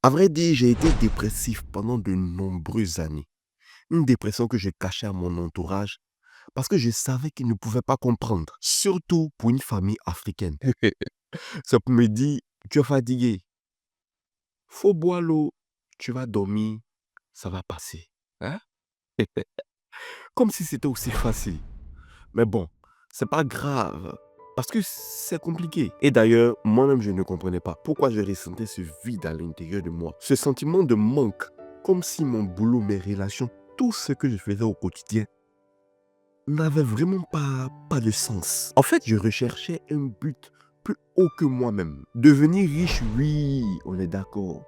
À vrai dire, j'ai été dépressif pendant de nombreuses années. Une dépression que je cachais à mon entourage parce que je savais qu'ils ne pouvaient pas comprendre, surtout pour une famille africaine. Ça me dit, tu es fatigué, faut boire l'eau, tu vas dormir, ça va passer. Hein? Comme si c'était aussi facile. Mais bon, c'est pas grave. Parce que c'est compliqué. Et d'ailleurs, moi-même, je ne comprenais pas pourquoi je ressentais ce vide à l'intérieur de moi. Ce sentiment de manque, comme si mon boulot, mes relations, tout ce que je faisais au quotidien n'avait vraiment pas de sens. En fait, je recherchais un but plus haut que moi-même. Devenir riche, oui, on est d'accord.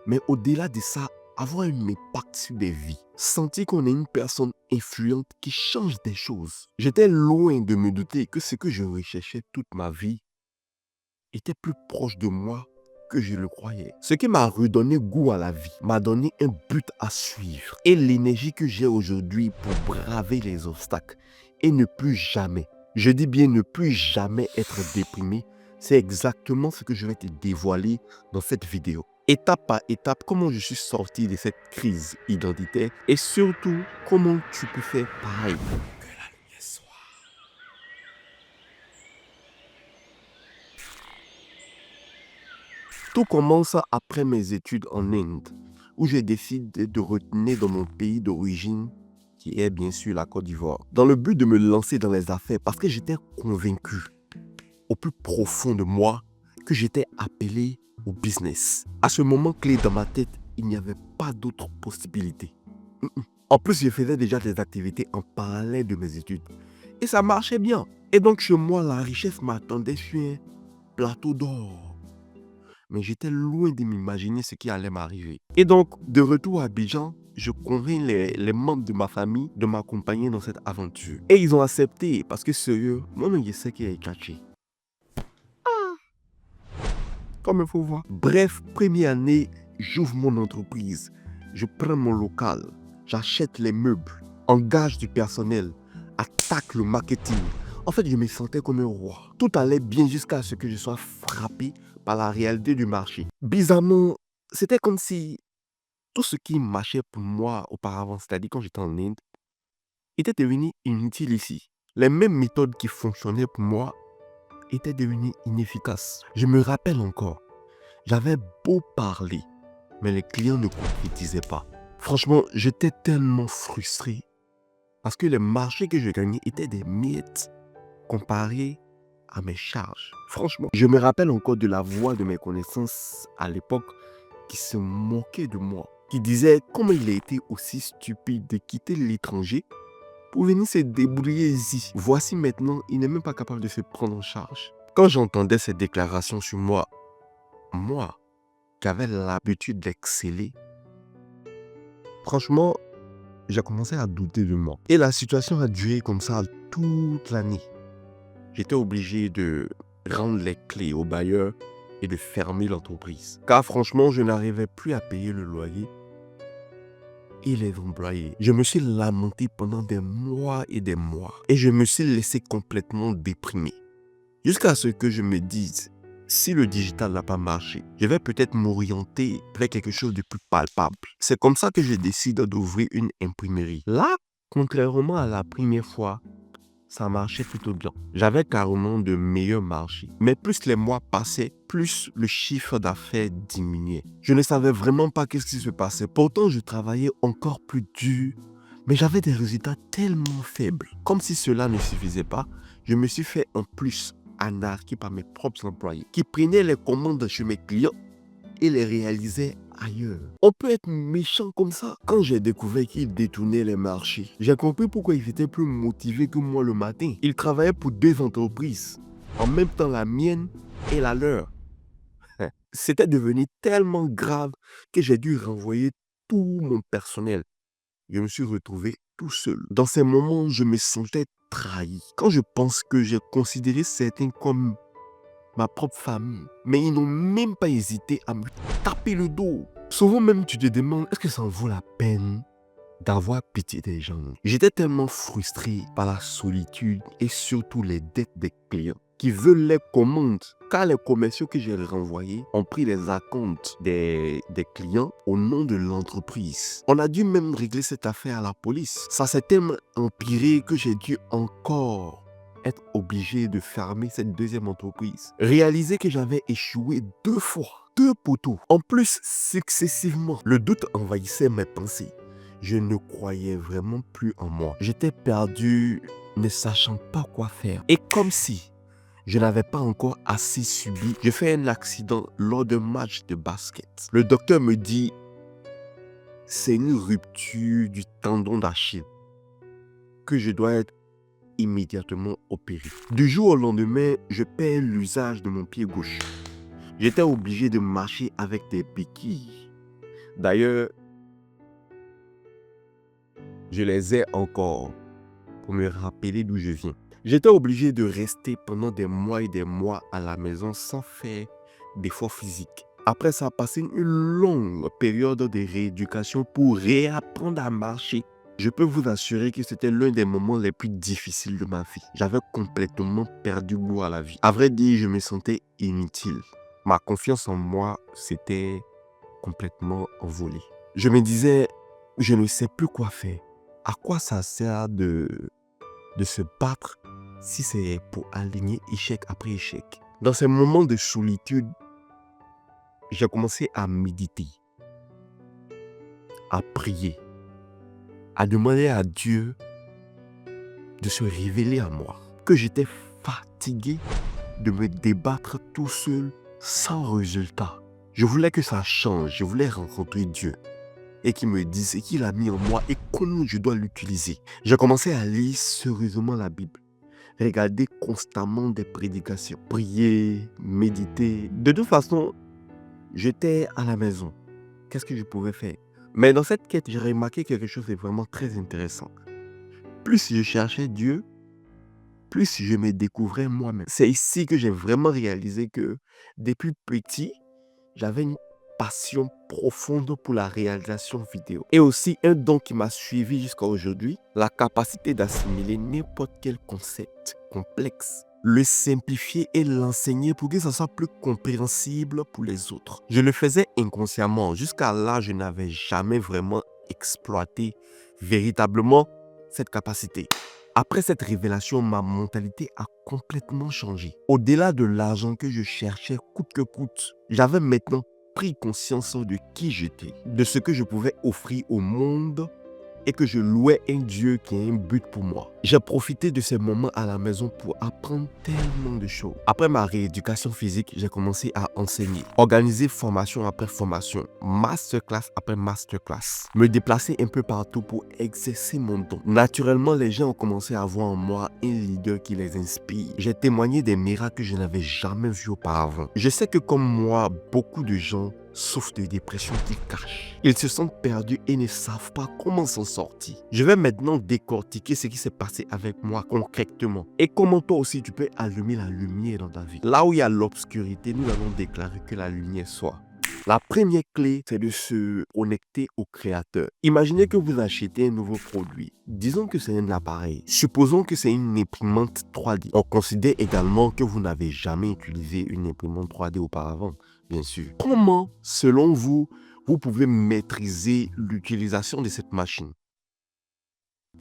Mais au-delà de ça, avoir un impact sur des vies. Sentir qu'on est une personne influente qui change des choses. J'étais loin de me douter que ce que je recherchais toute ma vie était plus proche de moi que je le croyais. Ce qui m'a redonné goût à la vie, m'a donné un but à suivre et l'énergie que j'ai aujourd'hui pour braver les obstacles et ne plus jamais, je dis bien ne plus jamais être déprimé, c'est exactement ce que je vais te dévoiler dans cette vidéo. Étape par étape, comment je suis sorti de cette crise identitaire et surtout, comment tu peux faire pareil. Que la lumière soit. Tout commence après mes études en Inde, où j'ai décidé de retourner dans mon pays d'origine, qui est bien sûr la Côte d'Ivoire, dans le but de me lancer dans les affaires parce que j'étais convaincu, au plus profond de moi, que j'étais appelé au business. À ce moment clé dans ma tête, il n'y avait pas d'autre possibilité. En plus, je faisais déjà des activités en parallèle de mes études. Et ça marchait bien. Et donc chez moi, la richesse m'attendait sur un plateau d'or. Mais j'étais loin de m'imaginer ce qui allait m'arriver. Et donc, de retour à Abidjan, je convainc les membres de ma famille de m'accompagner dans cette aventure. Et ils ont accepté parce que sérieux, moi-même je sais qu'il est catché. Comme il faut voir. Bref, première année, j'ouvre mon entreprise. Je prends mon local, j'achète les meubles, engage du personnel, attaque le marketing. En fait, je me sentais comme un roi. Tout allait bien jusqu'à ce que je sois frappé par la réalité du marché. Bizarrement, c'était comme si tout ce qui marchait pour moi auparavant, c'est-à-dire quand j'étais en Inde, était devenu inutile ici. Les mêmes méthodes qui fonctionnaient pour moi étaient devenues inefficaces. Je me rappelle encore, j'avais beau parler, mais les clients ne concrétisaient pas. Franchement, j'étais tellement frustré parce que les marchés que je gagnais étaient des miettes comparés à mes charges. Franchement, je me rappelle encore de la voix de mes connaissances à l'époque qui se moquait de moi, qui disait comment il a été aussi stupide de quitter l'étranger pour venir se débrouiller ici. Voici maintenant, il n'est même pas capable de se prendre en charge. Quand j'entendais ces déclarations sur moi qui avais l'habitude d'exceller, franchement, j'ai commencé à douter de moi. Et la situation a duré comme ça toute l'année. J'étais obligé de rendre les clés au bailleur et de fermer l'entreprise. Car franchement, je n'arrivais plus à payer le loyer et les employés. Je me suis lamenté pendant des mois et des mois. Et je me suis laissé complètement déprimé. Jusqu'à ce que je me dise, si le digital n'a pas marché, je vais peut-être m'orienter vers quelque chose de plus palpable. C'est comme ça que je décide d'ouvrir une imprimerie. Là, contrairement à la première fois, ça marchait plutôt bien. J'avais carrément de meilleurs marchés. Mais plus les mois passaient, plus le chiffre d'affaires diminuait. Je ne savais vraiment pas qu'est-ce qui se passait. Pourtant, je travaillais encore plus dur. Mais j'avais des résultats tellement faibles. Comme si cela ne suffisait pas, je me suis fait en plus anarquer par mes propres employés qui prenaient les commandes chez mes clients et les réalisaient ailleurs. On peut être méchant comme ça. Quand j'ai découvert qu'ils détournaient les marchés, j'ai compris pourquoi ils étaient plus motivés que moi le matin. Ils travaillaient pour deux entreprises, en même temps la mienne et la leur. C'était devenu tellement grave que j'ai dû renvoyer tout mon personnel. Je me suis retrouvé tout seul. Dans ces moments, je me sentais trahi. Quand je pense que j'ai considéré certains comme ma propre famille, mais ils n'ont même pas hésité à me taper le dos. Souvent même, tu te demandes, est-ce que ça en vaut la peine d'avoir pitié des gens? J'étais tellement frustré par la solitude et surtout les dettes des clients qui veulent les commandes. Car les commerciaux que j'ai renvoyés ont pris les acomptes des clients au nom de l'entreprise. On a dû même régler cette affaire à la police. Ça s'est tellement empiré que j'ai dû encore être obligé de fermer cette deuxième entreprise. Réaliser que j'avais échoué 2 fois, 2 poteaux. En plus, successivement, le doute envahissait mes pensées. Je ne croyais vraiment plus en moi. J'étais perdu, ne sachant pas quoi faire. Et comme si je n'avais pas encore assez subi, j'ai fait un accident lors d'un match de basket. Le docteur me dit, c'est une rupture du tendon d'Achille, que je dois être immédiatement opéré. Du jour au lendemain, je perds l'usage de mon pied gauche. J'étais obligé de marcher avec des béquilles. D'ailleurs, je les ai encore pour me rappeler d'où je viens. J'étais obligé de rester pendant des mois et des mois à la maison sans faire d'efforts physiques. Après ça, passé une longue période de rééducation pour réapprendre à marcher. Je peux vous assurer que c'était l'un des moments les plus difficiles de ma vie. J'avais complètement perdu goût à la vie. À vrai dire, je me sentais inutile. Ma confiance en moi s'était complètement envolée. Je me disais, je ne sais plus quoi faire. À quoi ça sert de se battre si c'est pour aligner échec après échec? Dans ces moments de solitude, j'ai commencé à méditer, à prier, à demander à Dieu de se révéler à moi. Que j'étais fatigué de me débattre tout seul sans résultat. Je voulais que ça change, je voulais rencontrer Dieu et qu'il me dise ce qu'il a mis en moi et comment je dois l'utiliser. J'ai commencé à lire sérieusement la Bible, regarder constamment des prédications, prier, méditer. De toute façon, j'étais à la maison. Qu'est-ce que je pouvais faire? Mais dans cette quête, j'ai remarqué quelque chose de vraiment très intéressant. Plus je cherchais Dieu, plus je me découvrais moi-même. C'est ici que j'ai vraiment réalisé que depuis petit, j'avais une passion profonde pour la réalisation vidéo. Et aussi un don qui m'a suivi jusqu'à aujourd'hui, la capacité d'assimiler n'importe quel concept complexe, le simplifier et l'enseigner pour que ça soit plus compréhensible pour les autres. Je le faisais inconsciemment. Jusqu'à là, je n'avais jamais vraiment exploité véritablement cette capacité. Après cette révélation, ma mentalité a complètement changé. Au-delà de l'argent que je cherchais coûte que coûte, j'avais maintenant pris conscience de qui j'étais, de ce que je pouvais offrir au monde et que je louais un Dieu qui a un but pour moi. J'ai profité de ces moments à la maison pour apprendre tellement de choses. Après ma rééducation physique, j'ai commencé à enseigner, organiser formation après formation, masterclass après masterclass, me déplacer un peu partout pour exercer mon don. Naturellement, les gens ont commencé à voir en moi un leader qui les inspire. J'ai témoigné des miracles que je n'avais jamais vus auparavant. Je sais que comme moi, beaucoup de gens souffrent de dépression qu'ils cachent. Ils se sentent perdus et ne savent pas comment s'en sortir. Je vais maintenant décortiquer ce qui s'est passé avec moi concrètement et comment toi aussi tu peux allumer la lumière dans ta vie. Là où il y a l'obscurité, nous allons déclarer que la lumière soit. La première clé, c'est de se connecter au créateur. Imaginez que vous achetez un nouveau produit. Disons que c'est un appareil. Supposons que c'est une imprimante 3D. On considère également que vous n'avez jamais utilisé une imprimante 3D auparavant, bien sûr. Comment, selon vous, vous pouvez maîtriser l'utilisation de cette machine?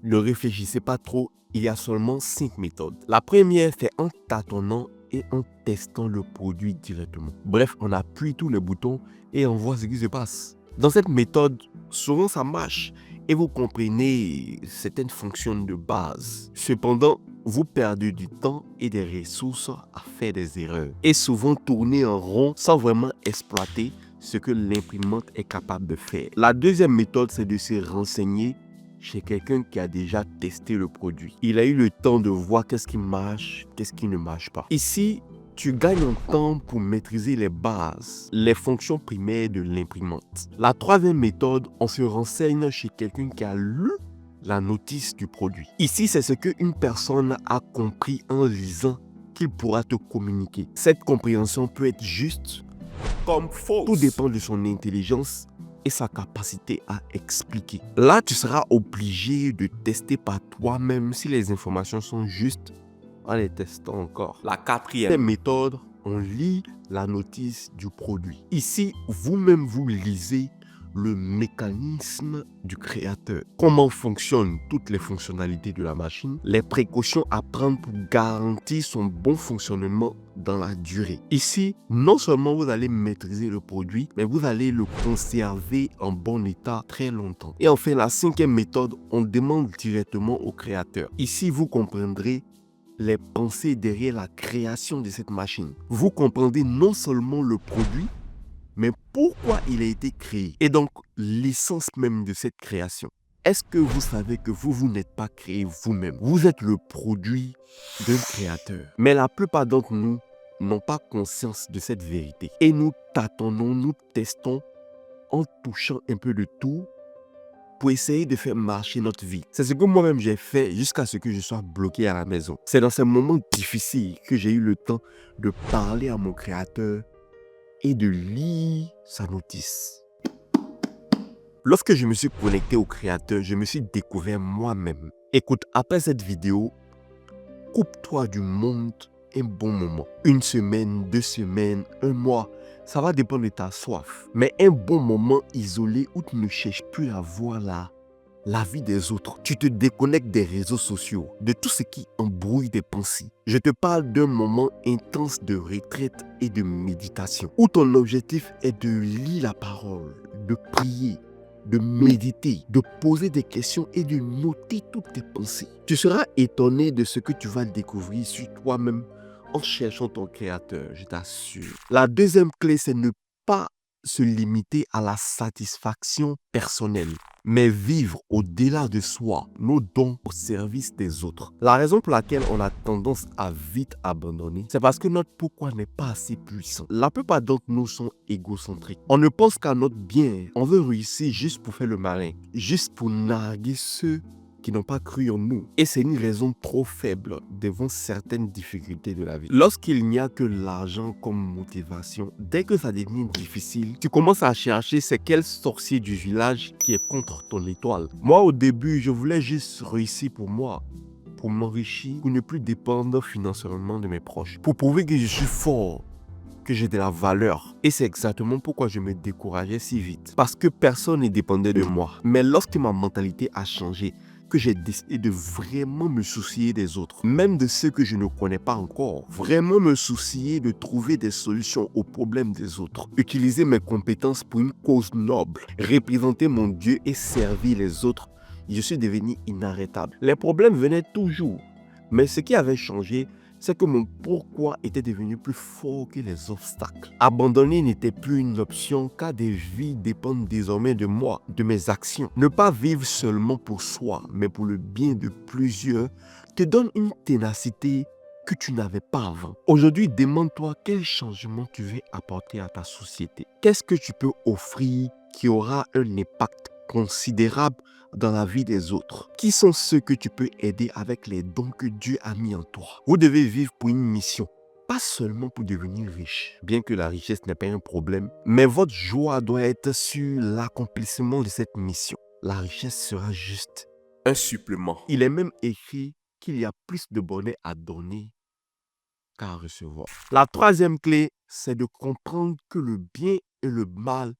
Ne réfléchissez pas trop, il y a seulement 5 méthodes. La première, c'est en tâtonnant et en testant le produit directement. Bref, on appuie tous les boutons et on voit ce qui se passe. Dans cette méthode, souvent ça marche et vous comprenez certaines fonctions de base. Cependant, vous perdez du temps et des ressources à faire des erreurs et souvent tourner en rond sans vraiment exploiter ce que l'imprimante est capable de faire. La deuxième méthode, c'est de se renseigner chez quelqu'un qui a déjà testé le produit. Il a eu le temps de voir qu'est-ce qui marche, qu'est-ce qui ne marche pas. Ici, tu gagnes en temps pour maîtriser les bases, les fonctions primaires de l'imprimante. La troisième méthode, on se renseigne chez quelqu'un qui a lu la notice du produit. Ici, c'est ce qu'une personne a compris en lisant qu'il pourra te communiquer. Cette compréhension peut être juste comme fausse. Tout dépend de son intelligence et sa capacité à expliquer. Là, tu seras obligé de tester par toi-même si les informations sont justes en les testant encore. La quatrième méthode, on lit la notice du produit. Ici, vous-même, vous lisez le mécanisme du créateur. Comment fonctionnent toutes les fonctionnalités de la machine, les précautions à prendre pour garantir son bon fonctionnement dans la durée. Ici, non seulement vous allez maîtriser le produit, mais vous allez le conserver en bon état très longtemps. Et enfin, la cinquième méthode, on demande directement au créateur. Ici, vous comprendrez les pensées derrière la création de cette machine. Vous comprendrez non seulement le produit, mais pourquoi il a été créé et donc l'essence même de cette création. Est-ce que vous savez que vous n'êtes pas créé vous-même? Vous êtes le produit d'un créateur. Mais la plupart d'entre nous n'ont pas conscience de cette vérité. Et nous tâtonnons, nous testons en touchant un peu de tout pour essayer de faire marcher notre vie. C'est ce que moi-même j'ai fait jusqu'à ce que je sois bloqué à la maison. C'est dans ces moments difficiles que j'ai eu le temps de parler à mon créateur et de lire sa notice. Lorsque je me suis connecté au créateur, je me suis découvert moi-même. Écoute, après cette vidéo, coupe-toi du monde un bon moment. 1 semaine, 2 semaines, 1 mois, ça va dépendre de ta soif. Mais un bon moment isolé où tu ne cherches plus à voir la vie des autres. Tu te déconnectes des réseaux sociaux, de tout ce qui embrouille tes pensées. Je te parle d'un moment intense de retraite et de méditation, où ton objectif est de lire la parole, de prier, de méditer, de poser des questions et de noter toutes tes pensées. Tu seras étonné de ce que tu vas découvrir sur toi-même en cherchant ton créateur, je t'assure. La deuxième clé, c'est ne pas se limiter à la satisfaction personnelle, mais vivre au-delà de soi, nos dons au service des autres. La raison pour laquelle on a tendance à vite abandonner, c'est parce que notre pourquoi n'est pas assez puissant. La plupart d'entre nous sont égocentriques. On ne pense qu'à notre bien. On veut réussir juste pour faire le malin, juste pour narguer ceux qui n'ont pas cru en nous. Et c'est une raison trop faible devant certaines difficultés de la vie. Lorsqu'il n'y a que l'argent comme motivation, dès que ça devient difficile, tu commences à chercher c'est quel sorcier du village qui est contre ton étoile. Moi, au début, je voulais juste réussir pour moi, pour m'enrichir, pour ne plus dépendre financièrement de mes proches, pour prouver que je suis fort, que j'ai de la valeur. Et c'est exactement pourquoi je me décourageais si vite. Parce que personne ne dépendait de moi. Mais lorsque ma mentalité a changé, que j'ai décidé de vraiment me soucier des autres, même de ceux que je ne connais pas encore. Vraiment me soucier de trouver des solutions aux problèmes des autres. Utiliser mes compétences pour une cause noble. Représenter mon Dieu et servir les autres. Je suis devenu inarrêtable. Les problèmes venaient toujours. Mais ce qui avait changé, c'est que mon pourquoi était devenu plus fort que les obstacles. Abandonner n'était plus une option car des vies dépendent désormais de moi, de mes actions. Ne pas vivre seulement pour soi, mais pour le bien de plusieurs, te donne une ténacité que tu n'avais pas avant. Aujourd'hui, demande-toi quel changement tu veux apporter à ta société. Qu'est-ce que tu peux offrir qui aura un impact considérable dans la vie des autres? Qui sont ceux que tu peux aider avec les dons que Dieu a mis en toi? Vous devez vivre pour une mission, pas seulement pour devenir riche. Bien que la richesse n'est pas un problème, mais votre joie doit être sur l'accomplissement de cette mission. La richesse sera juste un supplément. Il est même écrit qu'il y a plus de bonheur à donner qu'à recevoir. La troisième clé, c'est de comprendre que le bien et le mal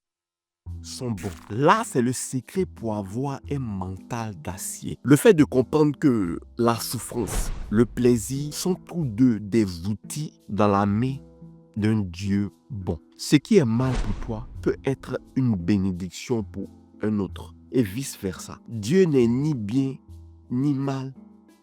sont bons. Là, c'est le secret pour avoir un mental d'acier. Le fait de comprendre que la souffrance, le plaisir sont tous deux des outils dans la main d'un Dieu bon. Ce qui est mal pour toi peut être une bénédiction pour un autre et vice-versa. Dieu n'est ni bien ni mal.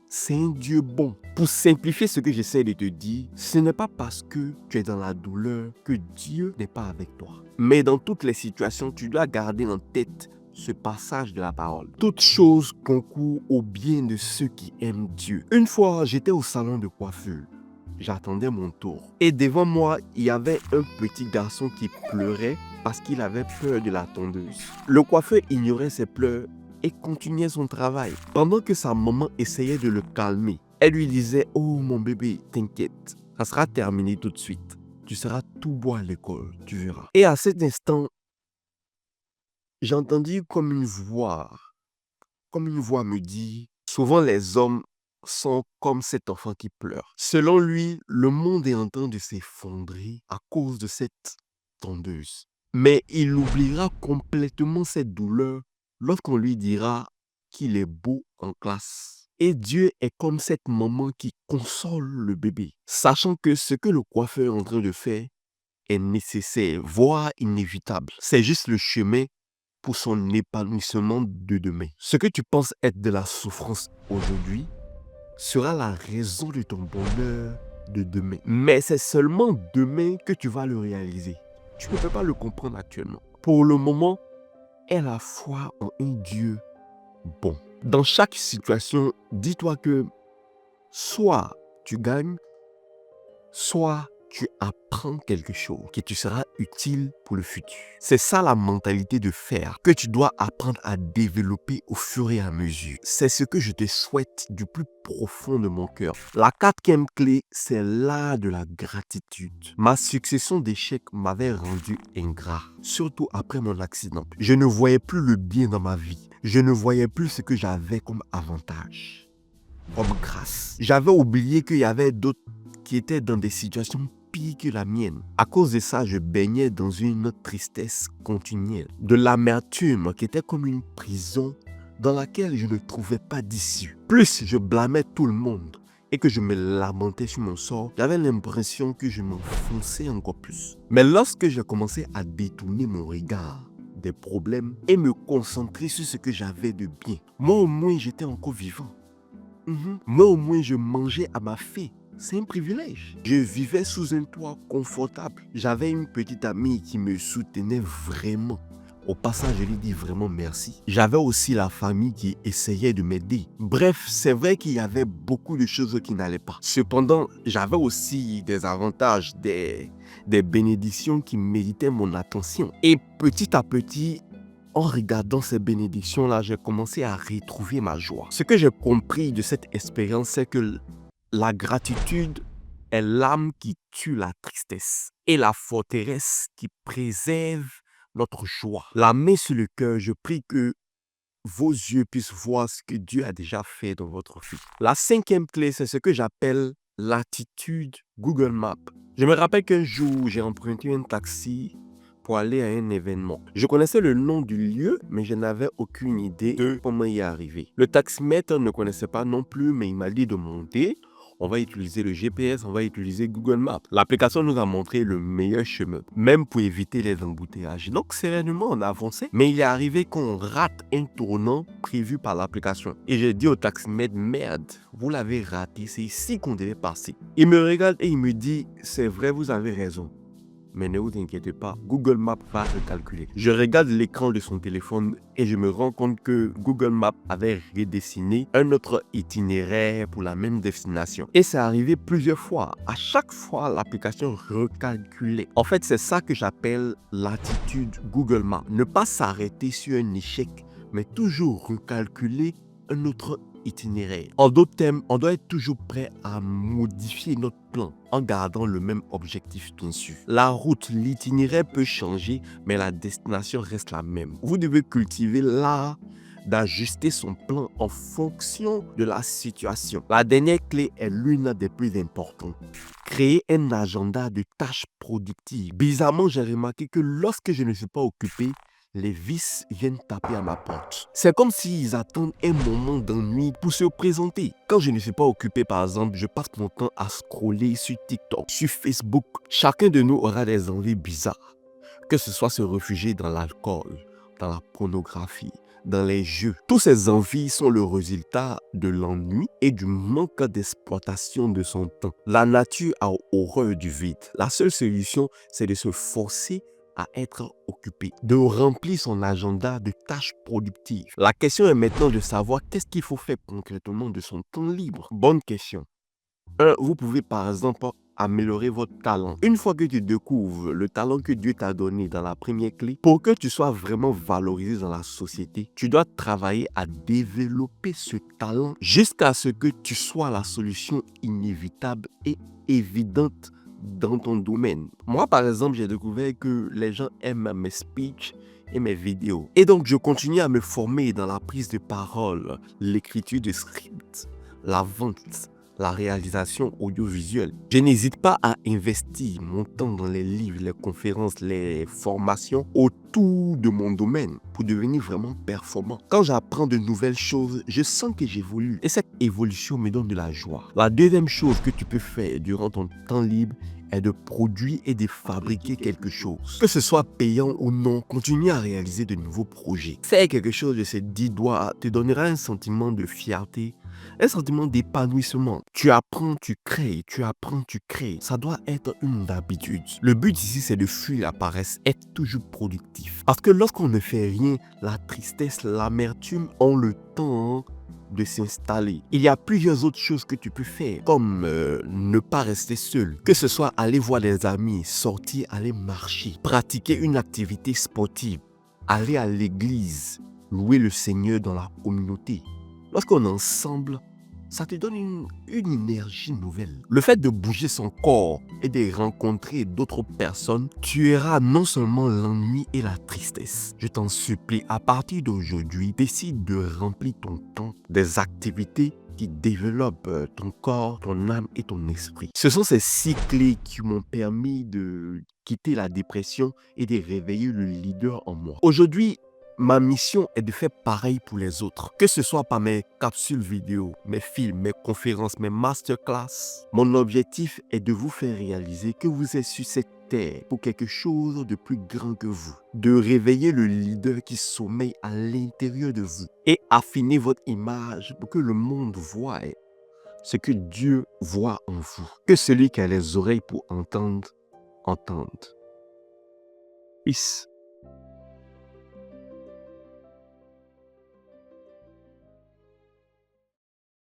C'est un Dieu bon. Pour simplifier ce que j'essaie de te dire, ce n'est pas parce que tu es dans la douleur que Dieu n'est pas avec toi. Mais dans toutes les situations, tu dois garder en tête ce passage de la parole. Toute chose concourt au bien de ceux qui aiment Dieu. Une fois, j'étais au salon de coiffure. J'attendais mon tour. Et devant moi, il y avait un petit garçon qui pleurait parce qu'il avait peur de la tondeuse. Le coiffeur ignorait ses pleurs et continuait son travail. Pendant que sa maman essayait de le calmer, elle lui disait « Oh mon bébé, t'inquiète, ça sera terminé tout de suite. Tu seras tout beau à l'école, tu verras. » Et à cet instant, j'ai entendu comme une voix me dit « Souvent les hommes sont comme cet enfant qui pleure. Selon lui, le monde est en train de s'effondrer à cause de cette tondeuse. Mais il oubliera complètement cette douleur lorsqu'on lui dira qu'il est beau en classe. Et Dieu est comme cette maman qui console le bébé, sachant que ce que le coiffeur est en train de faire est nécessaire, voire inévitable. C'est juste le chemin pour son épanouissement de demain. Ce que tu penses être de la souffrance aujourd'hui sera la raison de ton bonheur de demain. Mais c'est seulement demain que tu vas le réaliser. Tu ne peux pas le comprendre actuellement. Pour le moment, aie la foi en un Dieu bon. Dans chaque situation, dis-toi que soit tu gagnes, soit tu apprends quelque chose qui te sera utile pour le futur. C'est ça la mentalité de fer que tu dois apprendre à développer au fur et à mesure. C'est ce que je te souhaite du plus profond de mon cœur. La quatrième clé, c'est l'art de la gratitude. Ma succession d'échecs m'avait rendu ingrat, surtout après mon accident. Je ne voyais plus le bien dans ma vie. Je ne voyais plus ce que j'avais comme avantage, comme grâce. J'avais oublié qu'il y avait d'autres qui étaient dans des situations pires que la mienne. À cause de ça, je baignais dans une tristesse continuelle, de l'amertume qui était comme une prison dans laquelle je ne trouvais pas d'issue. Plus je blâmais tout le monde et que je me lamentais sur mon sort, j'avais l'impression que je m'enfonçais encore plus. Mais lorsque j'ai commencé à détourner mon regard des problèmes et me concentrer sur ce que j'avais de bien, moi au moins j'étais encore vivant. Moi au moins je mangeais à ma faim. C'est un privilège. Je vivais sous un toit confortable. J'avais une petite amie qui me soutenait vraiment. Au passage, je lui dis vraiment merci. J'avais aussi la famille qui essayait de m'aider. Bref, c'est vrai qu'il y avait beaucoup de choses qui n'allaient pas. Cependant, j'avais aussi des avantages, des bénédictions qui méritaient mon attention. Et petit à petit, en regardant ces bénédictions-là, j'ai commencé à retrouver ma joie. Ce que j'ai compris de cette expérience, c'est que la gratitude est l'âme qui tue la tristesse et la forteresse qui préserve notre joie. La main sur le cœur, je prie que vos yeux puissent voir ce que Dieu a déjà fait dans votre vie. La cinquième clé, c'est ce que j'appelle l'attitude Google Maps. Je me rappelle qu'un jour, j'ai emprunté un taxi pour aller à un événement. Je connaissais le nom du lieu, mais je n'avais aucune idée de comment y arriver. Le taximètre ne connaissait pas non plus, mais il m'a dit de monter. On va utiliser le GPS, on va utiliser Google Maps. L'application nous a montré le meilleur chemin, même pour éviter les embouteillages. Donc, sereinement, on a avancé. Mais il est arrivé qu'on rate un tournant prévu par l'application. Et j'ai dit au taximètre, merde, vous l'avez raté, c'est ici qu'on devait passer. Il me regarde et il me dit, c'est vrai, vous avez raison. Mais ne vous inquiétez pas, Google Maps va recalculer. Je regarde l'écran de son téléphone et je me rends compte que Google Maps avait redessiné un autre itinéraire pour la même destination. Et c'est arrivé plusieurs fois. À chaque fois, l'application recalculait. En fait, c'est ça que j'appelle l'attitude Google Maps. Ne pas s'arrêter sur un échec, mais toujours recalculer un autre itinéraire. En d'autres termes, on doit être toujours prêt à modifier notre plan en gardant le même objectif bien sûr. La route, l'itinéraire peut changer, mais la destination reste la même. Vous devez cultiver l'art d'ajuster son plan en fonction de la situation. La dernière clé est l'une des plus importantes. Créer un agenda de tâches productives. Bizarrement, j'ai remarqué que lorsque je ne suis pas occupé, les vices viennent taper à ma porte. C'est comme s'ils attendent un moment d'ennui pour se présenter. Quand je ne suis pas occupé, par exemple, je passe mon temps à scroller sur TikTok, sur Facebook. Chacun de nous aura des envies bizarres, que ce soit se réfugier dans l'alcool, dans la pornographie, dans les jeux. Toutes ces envies sont le résultat de l'ennui et du manque d'exploitation de son temps. La nature a horreur du vide. La seule solution, c'est de se forcer à être occupé, de remplir son agenda de tâches productives. La question est maintenant de savoir qu'est-ce qu'il faut faire concrètement de son temps libre. Bonne question. Vous pouvez par exemple améliorer votre talent. Une fois que tu découvres le talent que Dieu t'a donné dans la première clé, pour que tu sois vraiment valorisé dans la société, tu dois travailler à développer ce talent jusqu'à ce que tu sois la solution inévitable et évidente dans ton domaine. Moi, par exemple, j'ai découvert que les gens aiment mes speeches et mes vidéos. Et donc, je continue à me former dans la prise de parole, l'écriture de scripts, la vente, la réalisation audiovisuelle. Je n'hésite pas à investir mon temps dans les livres, les conférences, les formations autour de mon domaine pour devenir vraiment performant. Quand j'apprends de nouvelles choses, je sens que j'évolue et cette évolution me donne de la joie. La deuxième chose que tu peux faire durant ton temps libre est de produire et de fabriquer quelque chose. Que ce soit payant ou non, continue à réaliser de nouveaux projets. Faire quelque chose de ces 10 doigts te donnera un sentiment de fierté, un sentiment d'épanouissement. Tu apprends, tu crées, tu apprends, tu crées. Ça doit être une habitude. Le but ici, c'est de fuir la paresse, être toujours productif. Parce que lorsqu'on ne fait rien, la tristesse, l'amertume ont le temps de s'installer. Il y a plusieurs autres choses que tu peux faire, comme ne pas rester seul. Que ce soit aller voir des amis, sortir, aller marcher, pratiquer une activité sportive, aller à l'église, louer le Seigneur dans la communauté. Lorsqu'on est ensemble, ça te donne une énergie nouvelle. Le fait de bouger son corps et de rencontrer d'autres personnes tuera non seulement l'ennui et la tristesse. Je t'en supplie, à partir d'aujourd'hui, décide de remplir ton temps des activités qui développent ton corps, ton âme et ton esprit. Ce sont ces 6 clés qui m'ont permis de quitter la dépression et de réveiller le leader en moi. Aujourd'hui, ma mission est de faire pareil pour les autres. Que ce soit par mes capsules vidéo, mes films, mes conférences, mes masterclass. Mon objectif est de vous faire réaliser que vous êtes sur cette terre pour quelque chose de plus grand que vous. De réveiller le leader qui sommeille à l'intérieur de vous. Et affiner votre image pour que le monde voie ce que Dieu voit en vous. Que celui qui a les oreilles pour entendre, entende. Peace.